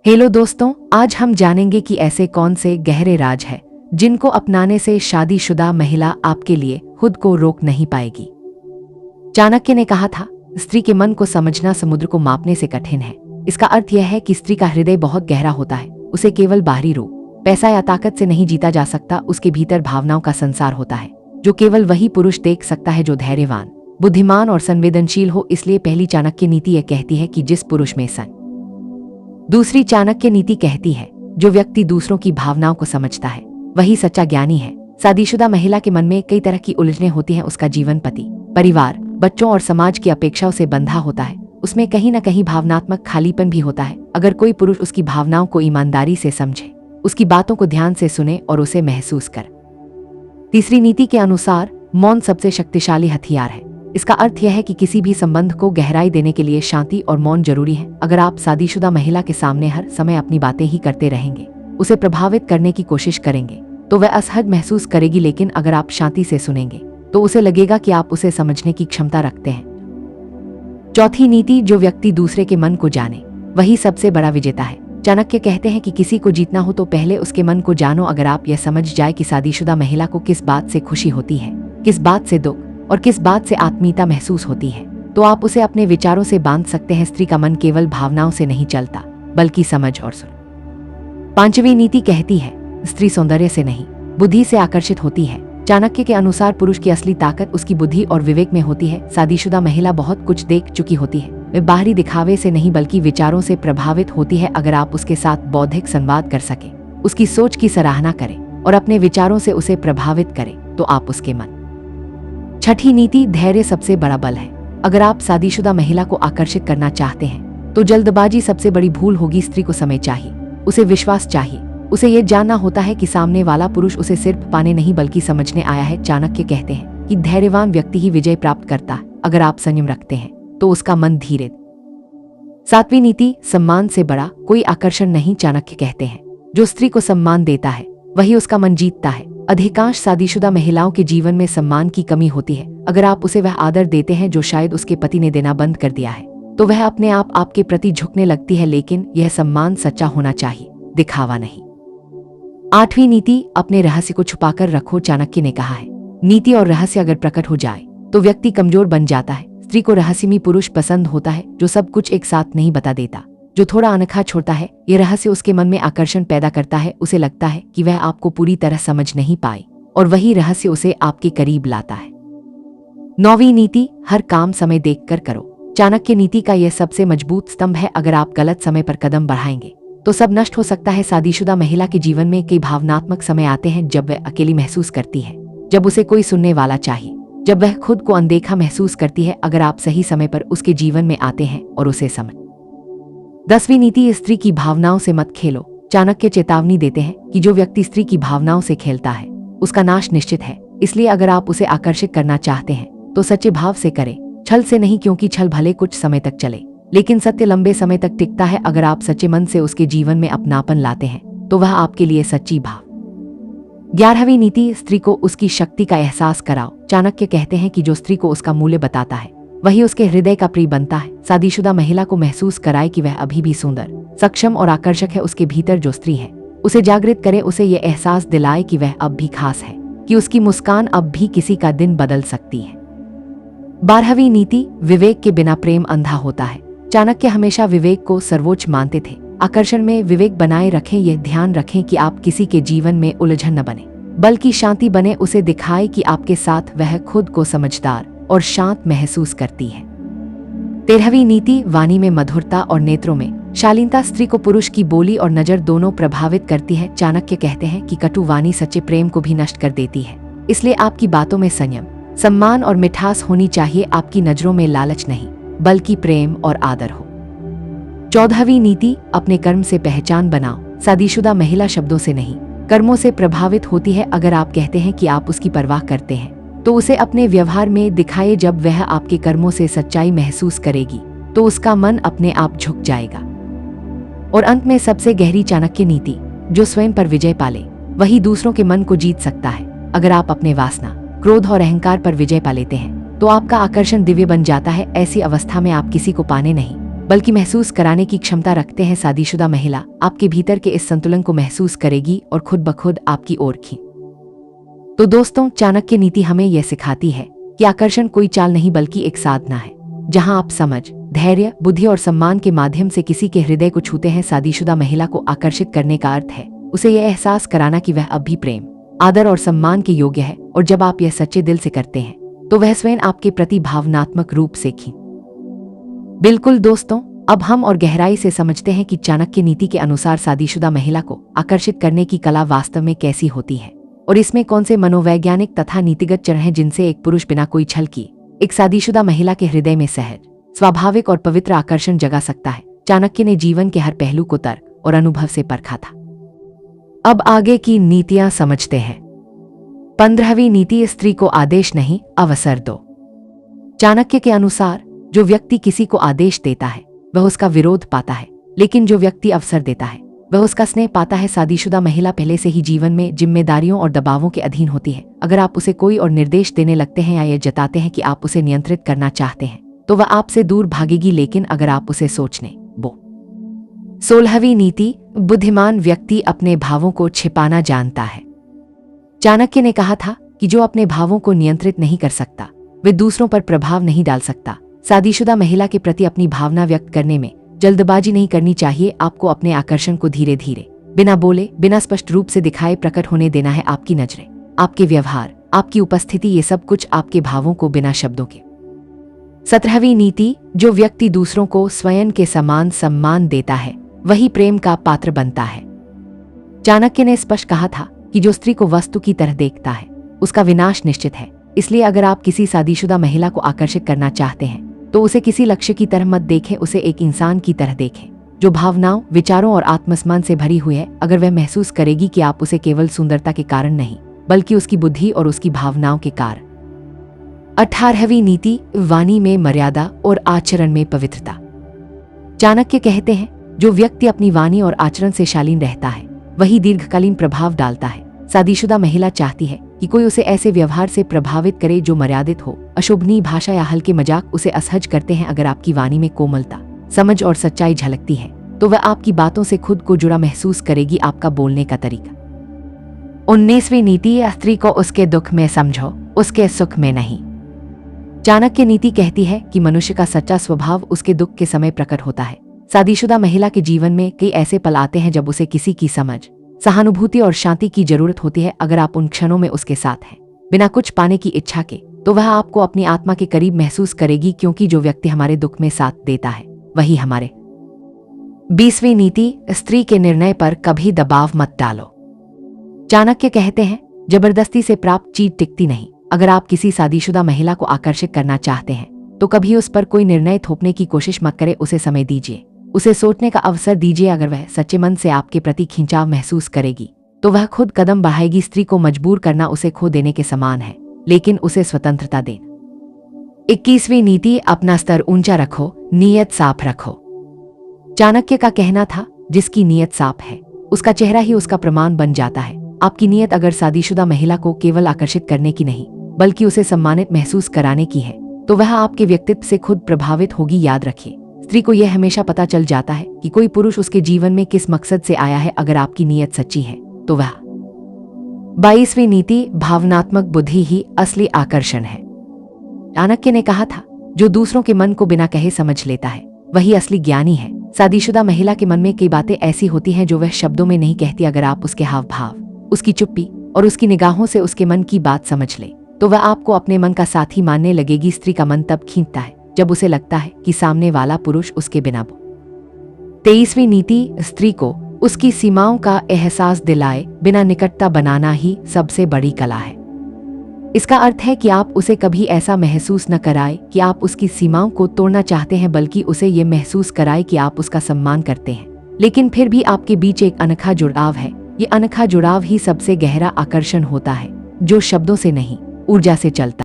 Hello दोस्तों, आज हम जानेंगे कि ऐसे कौन से गहरे राज हैं जिनको अपनाने से शादीशुदा महिला आपके लिए खुद को रोक नहीं पाएगी। चाणक्य ने कहा था, स्त्री के मन को समझना समुद्र को मापने से कठिन है। इसका अर्थ यह है कि स्त्री का हृदय बहुत गहरा होता है। उसे केवल बाहरी रूप, पैसा या ताकत से नहीं जीता जा सकता। उसके भीतर भावनाओं का संसार होता है जो केवल वही पुरुष देख सकता है जो धैर्यवान, बुद्धिमान और संवेदनशील हो। इसलिए पहली चाणक्य नीति यह कहती है कि जिस पुरुष में सन। दूसरी चाणक्य नीति कहती है, जो व्यक्ति दूसरों की भावनाओं को समझता है वही सच्चा ज्ञानी है। शादीशुदा महिला के मन में कई तरह की उलझनें होती हैं। उसका जीवन पति, परिवार, बच्चों और समाज की अपेक्षाओं से बंधा होता है। उसमें कहीं न कहीं भावनात्मक खालीपन भी होता है। अगर कोई पुरुष उसकी भावनाओं को ईमानदारी से समझे, उसकी बातों को ध्यान से सुने और उसे महसूस कर। तीसरी नीति के अनुसार मौन सबसे शक्तिशाली हथियार है। इसका अर्थ यह है कि किसी भी संबंध को गहराई देने के लिए शांति और मौन जरूरी है। अगर आप शादीशुदा महिला के सामने हर समय अपनी बातें ही करते रहेंगे, उसे प्रभावित करने की कोशिश करेंगे, तो वह असहज महसूस करेगी। लेकिन अगर आप शांति से सुनेंगे तो उसे लगेगा कि आप उसे समझने की क्षमता रखते हैं। चौथी नीति, जो व्यक्ति दूसरे के मन को जाने वही सबसे बड़ा विजेता है। चाणक्य कहते हैं कि किसी को जीतना हो तो पहले उसके मन को जानो। अगर आप यह समझ जाए कि शादीशुदा महिला को किस बात से खुशी होती है, किस बात से दुख और किस बात से आत्मीयता महसूस होती है, तो आप उसे अपने विचारों से बांध सकते हैं। स्त्री का मन केवल भावनाओं से नहीं चलता, बल्कि समझ और सुन। पांचवी नीति कहती है, स्त्री सौंदर्य से नहीं, बुद्धि से आकर्षित होती है। चाणक्य के अनुसार पुरुष की असली ताकत उसकी बुद्धि और विवेक में होती है। शादीशुदा महिला बहुत कुछ देख चुकी होती है। वे बाहरी दिखावे से नहीं बल्कि विचारों से प्रभावित होती है। अगर आप उसके साथ बौद्धिक संवाद कर सके, उसकी सोच की सराहना करें और अपने विचारों से उसे प्रभावित करें, तो आप उसके मन। छठी नीति, धैर्य सबसे बड़ा बल है। अगर आप शादीशुदा महिला को आकर्षित करना चाहते हैं तो जल्दबाजी सबसे बड़ी भूल होगी। स्त्री को समय चाहिए, उसे विश्वास चाहिए। उसे ये जानना होता है कि सामने वाला पुरुष उसे सिर्फ पाने नहीं बल्कि समझने आया है। चाणक्य कहते हैं कि धैर्यवान व्यक्ति ही विजय प्राप्त करता है। अगर आप संयम रखते हैं तो उसका मन धीरे। सातवीं नीति, सम्मान से बड़ा कोई आकर्षण नहीं। चाणक्य कहते हैं, जो स्त्री को सम्मान देता है वही उसका मन जीतता है। अधिकांश शादीशुदा महिलाओं के जीवन में सम्मान की कमी होती है। अगर आप उसे वह आदर देते हैं जो शायद उसके पति ने देना बंद कर दिया है, तो वह अपने आप आपके प्रति झुकने लगती है। लेकिन यह सम्मान सच्चा होना चाहिए, दिखावा नहीं। आठवीं नीति, अपने रहस्य को छुपाकर रखो। चाणक्य ने कहा है, नीति और रहस्य अगर प्रकट हो जाए तो व्यक्ति कमजोर बन जाता है। स्त्री को रहस्यमयी पुरुष पसंद होता है, जो सब कुछ एक साथ नहीं बता देता, जो थोड़ा अनखा छोड़ता है। ये रहस्य उसके मन में आकर्षण पैदा करता है। उसे लगता है कि वह आपको पूरी तरह समझ नहीं पाए और वही रहस्य उसे आपके करीब लाता है। नौवीं नीति, हर काम समय देखकर करो। चाणक्य नीति का यह सबसे मजबूत स्तंभ है। अगर आप गलत समय पर कदम बढ़ाएंगे तो सब नष्ट हो सकता है। शादीशुदा महिला के जीवन में कई भावनात्मक समय आते हैं, जब वह अकेली महसूस करती है, जब उसे कोई सुनने वाला चाहिए, जब वह खुद को अनदेखा महसूस करती है। अगर आप सही समय पर उसके जीवन में आते हैं और उसे समझ। 10वीं नीति, स्त्री की भावनाओं से मत खेलो। चाणक्य चेतावनी देते हैं कि जो व्यक्ति स्त्री की भावनाओं से खेलता है उसका नाश निश्चित है। इसलिए अगर आप उसे आकर्षित करना चाहते हैं तो सच्चे भाव से करें, छल से नहीं, क्योंकि छल भले कुछ समय तक चले लेकिन सत्य लंबे समय तक टिकता है। अगर आप सच्चे मन से उसके जीवन में अपनापन लाते हैं तो वह आपके लिए सच्ची भाव। 11वीं नीति, स्त्री को उसकी शक्ति का एहसास कराओ। चाणक्य कहते हैं कि जो स्त्री को उसका मूल्य बताता है वही उसके हृदय का प्रिय बनता है। शादीशुदा महिला को महसूस कराए कि वह अभी भी सुंदर, सक्षम और आकर्षक है। उसके भीतर जो स्त्री है उसे जागृत करे, उसे यह एहसास दिलाए कि वह अब भी खास है, कि उसकी मुस्कान अब भी किसी का दिन बदल सकती है। 12वीं नीति, विवेक के बिना प्रेम अंधा होता है। चाणक्य हमेशा विवेक को सर्वोच्च मानते थे। आकर्षण में विवेक बनाए रखें। यह ध्यान रखें कि आप किसी के जीवन में उलझन न बने बल्कि शांति बने। उसे दिखाए कि आपके साथ वह खुद को समझदार और शांत महसूस करती है। 13वीं नीति, वाणी में मधुरता और नेत्रों में शालीनता। स्त्री को पुरुष की बोली और नजर दोनों प्रभावित करती है। चाणक्य कहते हैं कि कटु वाणी सच्चे प्रेम को भी नष्ट कर देती है। इसलिए आपकी बातों में संयम, सम्मान और मिठास होनी चाहिए। आपकी नजरों में लालच नहीं बल्कि प्रेम और आदर हो। 14वीं नीति, अपने कर्म से पहचान बनाओ। शादीशुदा महिला शब्दों से नहीं, कर्मों से प्रभावित होती है। अगर आप कहते हैं कि आप उसकी परवाह करते हैं तो उसे अपने व्यवहार में दिखाए। जब वह आपके कर्मों से सच्चाई महसूस करेगी तो उसका मन अपने आप झुक जाएगा। और अंत में सबसे गहरी चाणक्य नीति, जो स्वयं पर विजय पाले वही दूसरों के मन को जीत सकता है। अगर आप अपने वासना, क्रोध और अहंकार पर विजय पा लेते हैं तो आपका आकर्षण दिव्य बन जाता है। ऐसी अवस्था में आप किसी को पाने नहीं बल्कि महसूस कराने की क्षमता रखते हैं। शादीशुदा महिला आपके भीतर के इस संतुलन को महसूस करेगी और खुद ब खुद आपकी ओर खींच। तो दोस्तों, चाणक्य नीति हमें यह सिखाती है कि आकर्षण कोई चाल नहीं बल्कि एक साधना है, जहां आप समझ, धैर्य, बुद्धि और सम्मान के माध्यम से किसी के हृदय को छूते हैं। शादीशुदा महिला को आकर्षित करने का अर्थ है उसे यह एहसास कराना कि वह अब भी प्रेम, आदर और सम्मान के योग्य है, और जब आप यह सच्चे दिल से करते हैं तो वह स्वयं आपके प्रति भावनात्मक रूप से खींच। बिल्कुल दोस्तों, अब हम और गहराई से समझते हैं कि चाणक्य नीति के अनुसार शादीशुदा महिला को आकर्षित करने की कला वास्तव में कैसी होती है और इसमें कौन से मनोवैज्ञानिक तथा नीतिगत चरण हैं जिनसे एक पुरुष बिना कोई छल किए एक शादीशुदा महिला के हृदय में सहज, स्वाभाविक और पवित्र आकर्षण जगा सकता है। चाणक्य ने जीवन के हर पहलू को तर्क और अनुभव से परखा था। अब आगे की नीतियां समझते हैं। 15वीं नीति, स्त्री को आदेश नहीं अवसर दो। चाणक्य के अनुसार जो व्यक्ति किसी को आदेश देता है वह उसका विरोध पाता है, लेकिन जो व्यक्ति अवसर देता है वह उसका स्नेह पाता है। शादीशुदा महिला पहले से ही जीवन में जिम्मेदारियों और दबावों के अधीन होती है। अगर आप उसे कोई और निर्देश देने लगते हैं या ये जताते हैं कि आप उसे नियंत्रित करना चाहते हैं तो वह आपसे दूर भागेगी, लेकिन अगर आप उसे सोचने बो। 16वीं नीति, बुद्धिमान व्यक्ति अपने भावों को छिपाना जानता है। चाणक्य ने कहा था कि जो अपने भावों को नियंत्रित नहीं कर सकता वे दूसरों पर प्रभाव नहीं डाल सकता। शादीशुदा महिला के प्रति अपनी भावना व्यक्त करने में जल्दबाजी नहीं करनी चाहिए। आपको अपने आकर्षण को धीरे धीरे, बिना बोले, बिना स्पष्ट रूप से दिखाए प्रकट होने देना है। आपकी नजरें, आपके व्यवहार, आपकी उपस्थिति, ये सब कुछ आपके भावों को बिना शब्दों के। 17वीं नीति, जो व्यक्ति दूसरों को स्वयं के समान सम्मान देता है वही प्रेम का पात्र बनता है। चाणक्य ने स्पष्ट कहा था कि जो स्त्री को वस्तु की तरह देखता है उसका विनाश निश्चित है। इसलिए अगर आप किसी शादीशुदा महिला को आकर्षित करना चाहते हैं तो उसे किसी लक्ष्य की तरह मत देखें, उसे एक इंसान की तरह देखें जो भावनाओं, विचारों और आत्मसम्मान से भरी हुई है। अगर वह महसूस करेगी कि आप उसे केवल सुंदरता के कारण नहीं बल्कि उसकी बुद्धि और उसकी भावनाओं के कारण। 18वीं नीति, वाणी में मर्यादा और आचरण में पवित्रता। चाणक्य कहते हैं जो व्यक्ति अपनी वाणी और आचरण से शालीन रहता है वही दीर्घकालीन प्रभाव डालता है। शादीशुदा महिला चाहती है कि कोई उसे ऐसे व्यवहार से प्रभावित करे जो मर्यादित हो। अशोभनीय भाषा या हल्के मजाक उसे असहज करते हैं। अगर आपकी वाणी में कोमलता, समझ और सच्चाई झलकती है तो वह आपकी बातों से खुद को जुड़ा महसूस करेगी। आपका बोलने का तरीका। 19वीं नीति, स्त्री को उसके दुख में समझो, उसके सुख में नहीं। चाणक्य नीति कहती है कि मनुष्य का सच्चा स्वभाव उसके दुख के समय प्रकट होता है। शादीशुदा महिला के जीवन में कई ऐसे पल आते हैं जब उसे किसी की समझ, सहानुभूति और शांति की जरूरत होती है। अगर आप उन क्षणों में उसके साथ हैं बिना कुछ पाने की इच्छा के तो वह आपको अपनी आत्मा के करीब महसूस करेगी, क्योंकि जो व्यक्ति हमारे दुख में साथ देता है वही हमारे। 20वीं नीति, स्त्री के निर्णय पर कभी दबाव मत डालो। चाणक्य कहते हैं जबरदस्ती से प्राप्त चीज टिकती नहीं। अगर आप किसी शादीशुदा महिला को आकर्षित करना चाहते हैं तो कभी उस पर कोई निर्णय थोपने की कोशिश मत करें। उसे समय दीजिए, उसे सोचने का अवसर दीजिए। अगर वह सच्चे मन से आपके प्रति खिंचाव महसूस करेगी तो वह खुद कदम बढ़ाएगी। स्त्री को मजबूर करना उसे खो देने के समान है, लेकिन उसे स्वतंत्रता देना। 21वीं नीति, अपना स्तर ऊंचा रखो, नीयत साफ रखो। चाणक्य का कहना था जिसकी नीयत साफ है उसका चेहरा ही उसका प्रमाण बन जाता है। आपकी नीयत अगर शादीशुदा महिला को केवल आकर्षित करने की नहीं बल्कि उसे सम्मानित महसूस कराने की है तो वह आपके व्यक्तित्व से खुद प्रभावित होगी। याद रखिए, स्त्री को यह हमेशा पता चल जाता है कि कोई पुरुष उसके जीवन में किस मकसद से आया है। अगर आपकी नीयत सच्ची है तो वह। 22वीं नीति, भावनात्मक बुद्धि ही असली आकर्षण है। चाणक्य ने कहा था जो दूसरों के मन को बिना कहे समझ लेता है वही असली ज्ञानी है। शादीशुदा महिला के मन में कई बातें ऐसी होती हैं जो वह शब्दों में नहीं कहती। अगर आप उसके हाव भाव, उसकी चुप्पी और उसकी निगाहों से उसके मन की बात समझ ले तो वह आपको अपने मन का साथी मानने लगेगी। स्त्री का मन तब खींचता है जब उसे लगता है कि सामने वाला पुरुष उसके बिना बो। 23वीं नीति, स्त्री को उसकी सीमाओं का एहसास दिलाए बिना निकटता बनाना ही सबसे बड़ी कला है। इसका अर्थ है कि आप उसे कभी ऐसा महसूस न कराए कि आप उसकी सीमाओं को तोड़ना चाहते हैं, बल्कि उसे ये महसूस कराए कि आप उसका सम्मान करते हैं, लेकिन फिर भी आपके बीच एक अनोखा जुड़ाव है। ये अनोखा जुड़ाव ही सबसे गहरा आकर्षण होता है, जो शब्दों से नहीं, ऊर्जा से चलता।